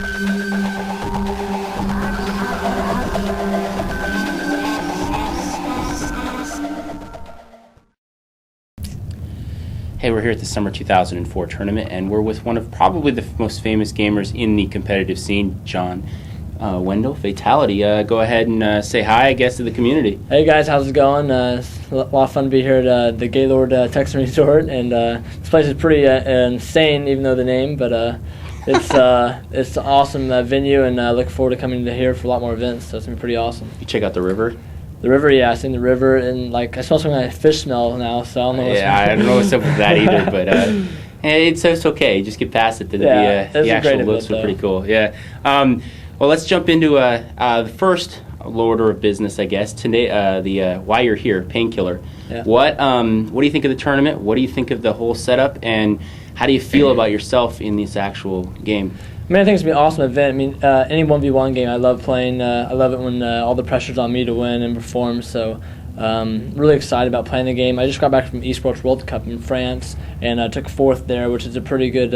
Hey, we're here at the Summer 2004 tournament, and we're with one of probably the most famous gamers in the competitive scene, John Wendel, Fatal1ty. Go ahead and say hi, I guess, to the community. Hey guys, how's it going? It's a lot of fun to be here at the Gaylord Texan Resort, and this place is pretty insane, even though the name, but it's an awesome venue, and I look forward to coming to here for a lot more events, so it's going to be pretty awesome. You check out the river? The river, yeah, I've seen the river, and like I smell some kind of fish smell now, so I don't know what's I don't know what's up with that either, but it's okay. Just get past it. The actual looks were pretty cool. Yeah. Well, let's jump into the first order of business, I guess. Today, why you're here, Painkiller. Yeah. What do you think of the tournament? What do you think of the whole setup, and how do you feel about yourself in this actual game? I mean, I think it's going to be an awesome event. I mean, any 1v1 game I love playing. I love it when all the pressure's on me to win and perform. So really excited about playing the game. I just got back from Esports World Cup in France and took fourth there, which is a pretty good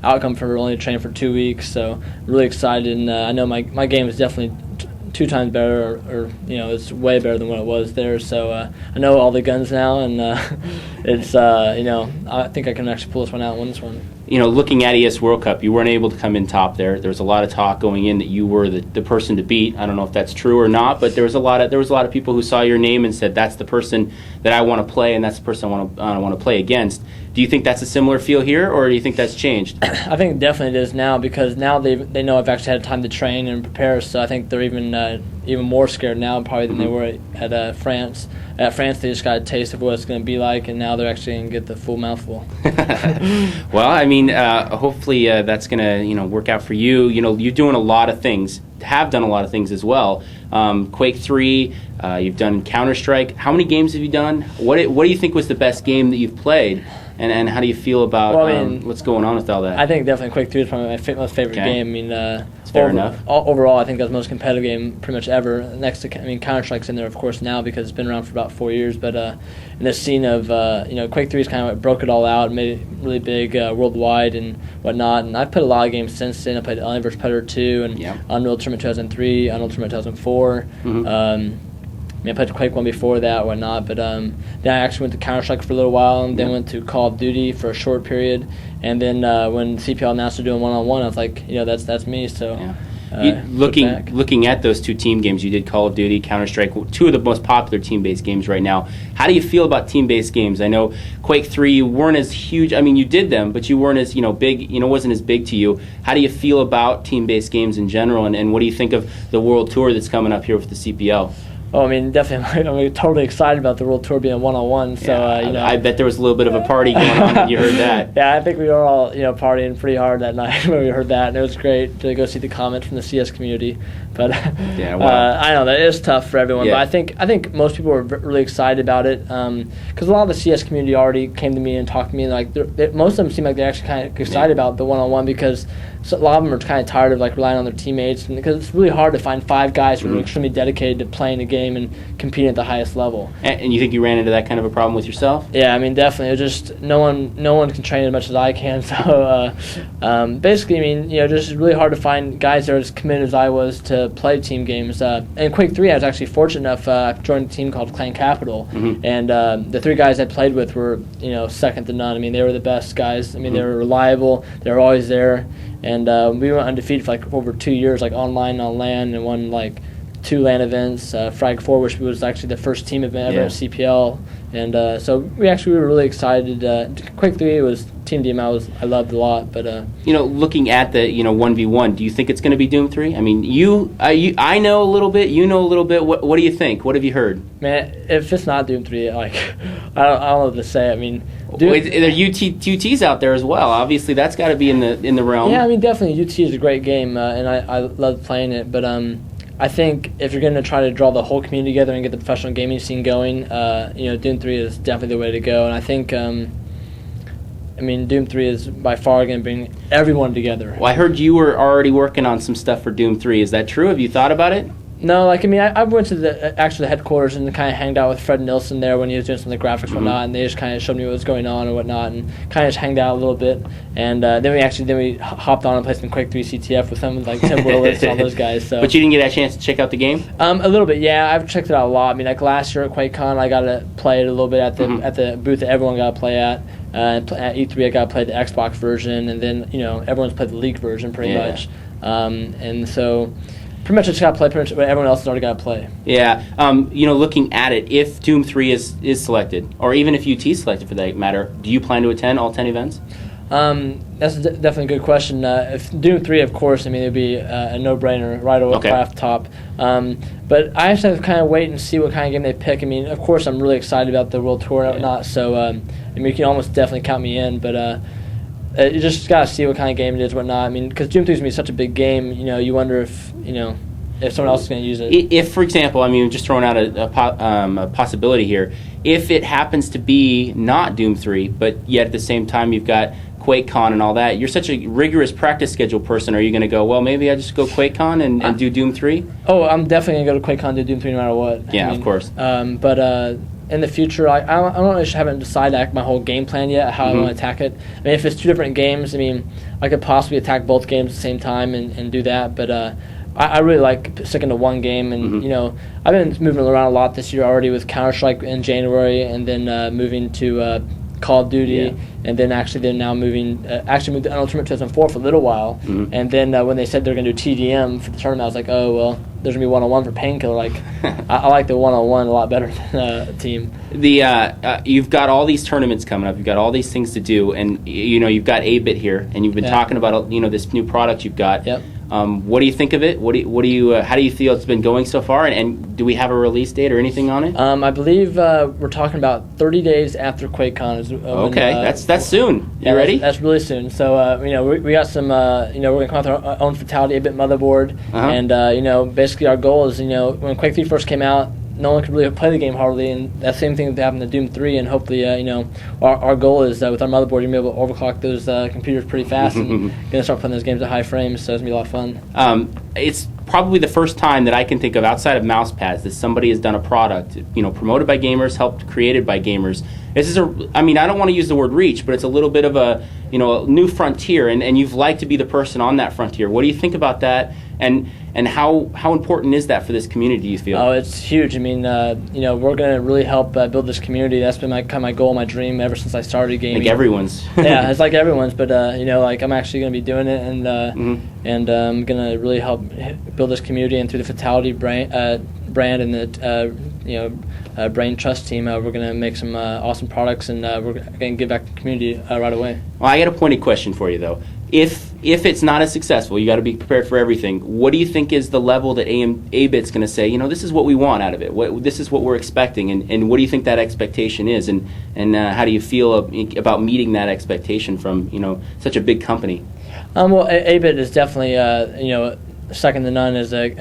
outcome for only training for 2 weeks. So really excited. And I know my game is definitely 2 times better, or it's way better than what it was there. So I know all the guns now, and it's I think I can actually pull this one out and win this one. Looking at ES World Cup, you weren't able to come in top there. There was a lot of talk going in that you were the person to beat. I don't know if that's true or not, but there was a lot of people who saw your name and said, that's the person that I want to play, and that's the person I want to play against. Do you think that's a similar feel here, or do you think that's changed? I think definitely it is now, because now they know I've actually had time to train and prepare, so I think they're even more scared now probably than they were at France. At France, they just got a taste of what it's going to be like, and now they're actually going to get the full mouthful. Well, I mean, hopefully that's going to work out for you. You're doing a lot of things, have done a lot of things as well. Quake 3, you've done Counter-Strike. How many games have you done? What do you think was the best game that you've played? And how do you feel about what's going on with all that? I think definitely Quake 3 is probably my most favorite game. I mean, fair enough. Overall, I think that's the most competitive game pretty much ever. Next to, Counter-Strike's in there, of course, now because it's been around for about 4 years. But in this scene of, Quake 3 is kind of what broke it all out, made it really big worldwide and whatnot. And I've played a lot of games since then. I played Alien vs. Predator 2 and Unreal Tournament 2003, Unreal Tournament 2004. Mm-hmm. I played Quake 1 before that, whatnot, but then I actually went to Counter-Strike for a little while, and then went to Call of Duty for a short period, and then when CPL announced they're doing one-on-one, I was like, that's me, so... Yeah. Looking at those 2 team games, you did Call of Duty, Counter-Strike, 2 of the most popular team-based games right now. How do you feel about team-based games? I know Quake 3, you weren't as huge. I mean, you did them, but you weren't as big. Wasn't as big to you. How do you feel about team-based games in general, and what do you think of the World Tour that's coming up here with the CPL? Oh, I mean, definitely. I'm totally excited about the World Tour being one-on-one. So, I bet there was a little bit of a party going on when you heard that. Yeah, I think we were all, partying pretty hard that night when we heard that, and it was great to go see the comments from the CS community. But I know that is tough for everyone. Yeah. But I think most people were really excited about it because a lot of the CS community already came to me and talked to me. And most of them seem like they're actually kind of excited about the one-on-one because a lot of them are kind of tired of relying on their teammates, and because it's really hard to find 5 guys who are extremely dedicated to playing a game and competing at the highest level. And you think you ran into that kind of a problem with yourself? Yeah, I mean, definitely. It was just no one can train as much as I can. So basically, just really hard to find guys that are as committed as I was to play team games. In Quake 3, I was actually fortunate enough. I joined a team called Clan Capital, and the 3 guys I played with were second to none. I mean, they were the best guys. I mean, they were reliable. They were always there. And we went undefeated for over 2 years, online and on LAN, and won 2 LAN events. Frag 4, which was actually the first team event ever at CPL, and so we were really excited. Quake 3 was Team DMI I loved a lot, but looking at the 1v1, do you think it's going to be Doom 3? I mean, I know a little bit, you know a little bit. What do you think? What have you heard? Man, if it's not Doom 3, I don't know what to say. I mean, there are UTs out there as well. Obviously, that's got to be in the realm. Yeah, I mean, definitely UT is a great game, and I love playing it. But I think if you're going to try to draw the whole community together and get the professional gaming scene going, Doom 3 is definitely the way to go. And I think, Doom 3 is by far going to bring everyone together. Well, I heard you were already working on some stuff for Doom 3. Is that true? Have you thought about it? No, like, I mean, I went to the headquarters and kind of hanged out with Fred Nilsson there when he was doing some of the graphics and whatnot, and they just kind of showed me what was going on and whatnot, and kind of just hanged out a little bit. And then we hopped on and played some Quake 3 CTF with some like Tim Willits and all those guys. So. But you didn't get a chance to check out the game? A little bit, yeah. I've checked it out a lot. I mean, like last year at QuakeCon, I got to play it a little bit at the booth that everyone got to play at. At E3, I got to play the Xbox version, and then everyone's played the League version pretty much. And so. Pretty much just got to play pretty much what everyone else has already got to play. Yeah. Looking at it, if Doom 3 is selected, or even if UT is selected for that matter, do you plan to attend all 10 events? That's definitely a good question. If Doom 3, of course, I mean, it would be a no-brainer right off the top. But I have to kind of wait and see what kind of game they pick. I mean, of course, I'm really excited about the World Tour and whatnot, so I mean, you can almost definitely count me in, but you just got to see what kind of game it is, whatnot. I mean, because Doom 3 is going to be such a big game, you wonder if someone else is going to use it. If, for example, I mean, just throwing out a possibility here, if it happens to be not Doom 3, but yet at the same time you've got QuakeCon and all that, you're such a rigorous practice schedule person, are you going to go, well, maybe I just go QuakeCon and do Doom 3? Oh, I'm definitely going to go to QuakeCon and do Doom 3 no matter what. Yeah, of course. But in the future, I haven't decided my whole game plan yet, how I want to attack it. I mean, if it's two different games, I mean, I could possibly attack both games at the same time and do that, but I really like sticking to one game, and I've been moving around a lot this year already with Counter-Strike in January, and then moving to Call of Duty, and then now moved to Ultimate 2004 for a little while, and then when they said they're going to do TDM for the tournament, I was like, oh well, there's going to be one-on-one for Painkiller. Like, I like the one-on-one a lot better than team. You've got all these tournaments coming up. You've got all these things to do, and you've got 8-Bit here, and you've been talking about this new product you've got. Yep. What do you think of it? How do you feel it's been going so far? And do we have a release date or anything on it? I believe we're talking about 30 days after QuakeCon. Okay, that's soon. You ready? That's really soon. So we got some. We're gonna come out with our own Fatal1ty 8-Bit motherboard, and basically our goal is when Quake 3 first came out, no one could really play the game hardly, and that same thing happened to Doom 3, and hopefully, our goal is with our motherboard, you're going to be able to overclock those computers pretty fast and going to start playing those games at high frames, so it's going to be a lot of fun. It's probably the first time that I can think of outside of mouse pads that somebody has done a product, promoted by gamers, created by gamers. This is I don't want to use the word reach, but it's a little bit of a new frontier, and you've liked to be the person on that frontier. What do you think about that? And how important is that for this community, do you feel? Oh, it's huge. I mean, we're going to really help build this community. That's been my goal, my dream ever since I started gaming. Like everyone's. Yeah, it's like everyone's, but I'm actually going to be doing it, and I'm going to really help build this community, and through the Fatal1ty brand and the Brain Trust team, we're going to make some awesome products, and we're going to give back to the community right away. Well, I got a pointed question for you, though. If it's not as successful, you got to be prepared for everything. What do you think is the level that 8-Bit's going to say, this is what we want out of it, this is what we're expecting, and what do you think that expectation is, and how do you feel about meeting that expectation from such a big company? Well, 8-Bit is definitely second to none as a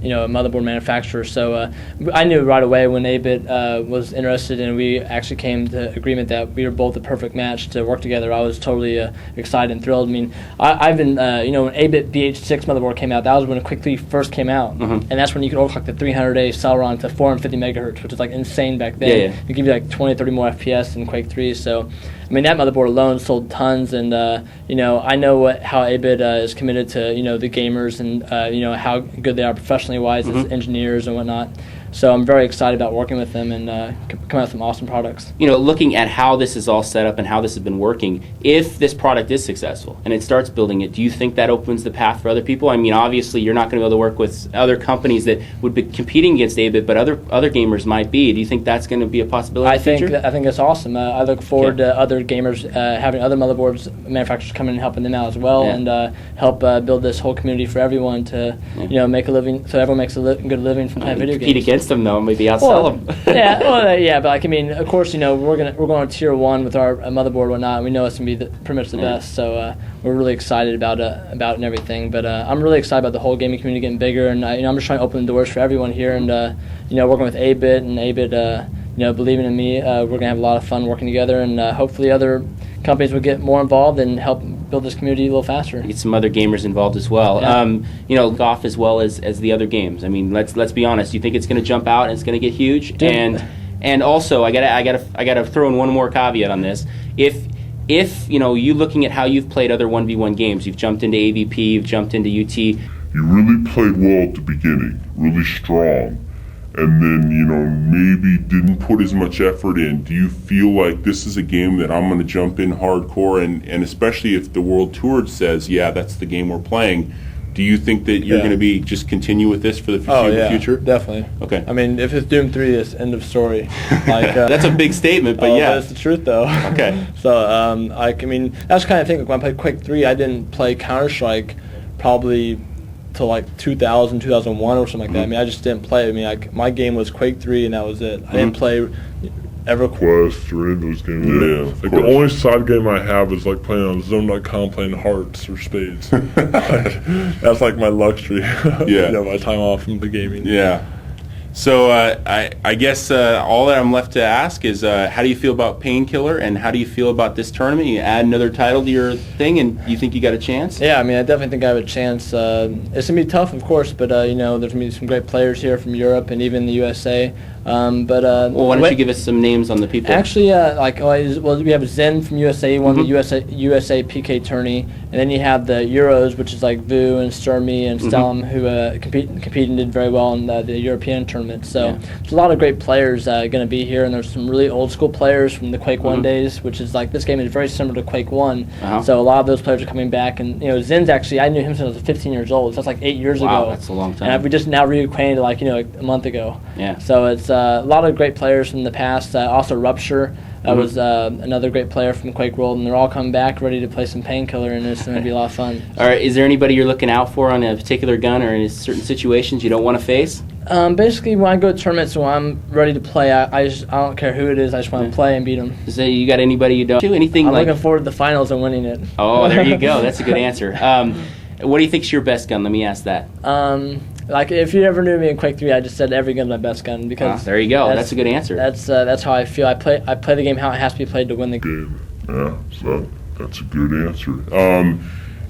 motherboard manufacturer. So I knew right away when 8-Bit was interested, and we actually came to agreement that we were both the perfect match to work together. I was totally excited and thrilled. I mean, I've been when 8-Bit BH6 motherboard came out, that was when Quake 3 first came out, and that's when you could overclock the 300A Celeron to 450 megahertz, which was like insane back then. It give you like 20, 30 more FPS than Quake 3. So I mean, that motherboard alone sold tons, and I know how 8-Bit is committed to the gamers, and how good they are professionally wise as engineers and whatnot. So I'm very excited about working with them and coming out with some awesome products. Looking at how this is all set up and how this has been working, if this product is successful and it starts building it, do you think that opens the path for other people? I mean, obviously you're not going to be able to work with other companies that would be competing against 8-Bit, but other gamers might be. Do you think that's going to be a possibility in the future? I think that's awesome. I look forward to other gamers having other motherboards manufacturers come in and helping them out as well, and help build this whole community for everyone to make a living, so everyone makes a good living from playing video games. Compete against them though, maybe outsell them. But like, I mean, of course, we're going to tier 1 with our motherboard and whatnot. We know it's going to be pretty much the best, so we're really excited about it and everything. But I'm really excited about the whole gaming community getting bigger, and I'm just trying to open the doors for everyone here, and working with 8-Bit and 8-Bit, believing in me. We're going to have a lot of fun working together, and hopefully other companies will get more involved and help build this community a little faster. Get some other gamers involved as well. Yeah. Golf as well as the other games. I mean, let's be honest. You think it's going to jump out and it's going to get huge? Dude. And also, I gotta throw in one more caveat on this. If you looking at how you've played other 1v1 games, you've jumped into AVP, you've jumped into UT. You really played well at the beginning, really strong, and then, maybe didn't put as much effort in. Do you feel like this is a game that I'm going to jump in hardcore, and especially if the World Tour says, yeah, that's the game we're playing, do you think that you're going to be just continue with this for the foreseeable future? Definitely. Okay. I mean, if it's Doom 3, it's end of story. Like, that's a big statement, but yeah. But it's the truth, though. Okay. So, I mean, that's the kind of thing. Like when I played Quake 3, I didn't play Counter-Strike probably till like 2000, 2001 or something like that. I mean, I just didn't play. I mean, my game was Quake 3, and that was it. I didn't play EverQuest or any of those games. Yeah, like the only side game I have is like playing on Zone.com, playing Hearts or Spades. That's like my luxury. Yeah, my time off from the gaming. Yeah. So I guess all that I'm left to ask is how do you feel about Painkiller, and how do you feel about this tournament? You add another title to your thing, and you think you got a chance? Yeah, I mean, I definitely think I have a chance. It's going to be tough, of course, but, there's going to be some great players here from Europe and even the USA. Well, why don't you give us some names on the people? Actually, we have Zen from USA, won the USA PK tourney, and then you have the Euros, which is like Vu and Sturmy and Stelm, who competed and did very well in the European tournament. So there's a lot of great players going to be here, and there's some really old school players from the Quake 1 days, which is like, this game is very similar to Quake 1. So a lot of those players are coming back, and Zen's actually, I knew him since I was 15 years old, so that's like 8 years ago. Wow, that's a long time. And we just now reacquainted like a month ago. Yeah. So it's a lot of great players from the past. Also Rupture was another great player from Quake World, and they're all coming back ready to play some Painkiller, and it's going to be a lot of fun. All right, is there anybody you're looking out for on a particular gun or in certain situations you don't want to face? Basically, when I go to tournaments, when I'm ready to play, I don't care who it is. I just want to play and beat them. So you got anybody you don't do? Anything I'm like? looking forward to the finals and winning it. Oh, there you go. That's a good answer. What do you think's your best gun? Let me ask that. Like, if you ever knew me in Quake 3, I just said every gun's my best gun, because there you go. That's a good answer. That's how I feel. I play the game how it has to be played to win the game. Yeah, so that's a good answer.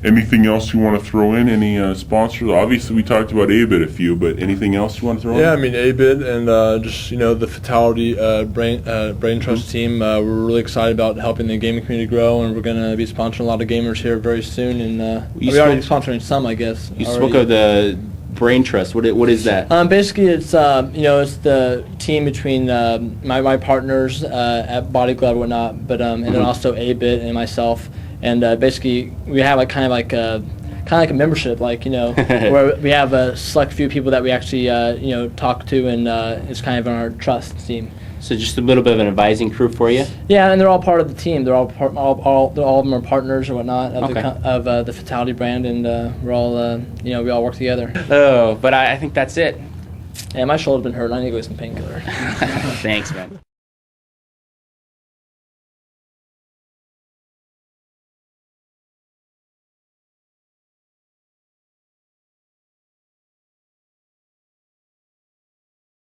Anything else you want to throw in? Any sponsors? Obviously, we talked about ABIT a few, but anything else you want to throw in? Yeah, I mean, ABIT and just, the Fatal1ty Brain Trust team. We're really excited about helping the gaming community grow, and we're going to be sponsoring a lot of gamers here very soon. And we're already sponsoring some, I guess. You spoke of the Brain Trust. What is that? Basically, it's it's the team between my partners at Body Glove and whatnot, but and then also ABIT and myself. And basically, we have kind of like a membership, where we have a select few people that we actually talk to, and it's kind of on our trust team. So just a little bit of an advising crew for you. Yeah, and they're all part of the team. They're all of them are partners or whatnot of the Fatal1ty brand, and we're all we all work together. Oh, but I think that's it. And my shoulder's been hurt. I need to go get some Painkiller. Thanks, man.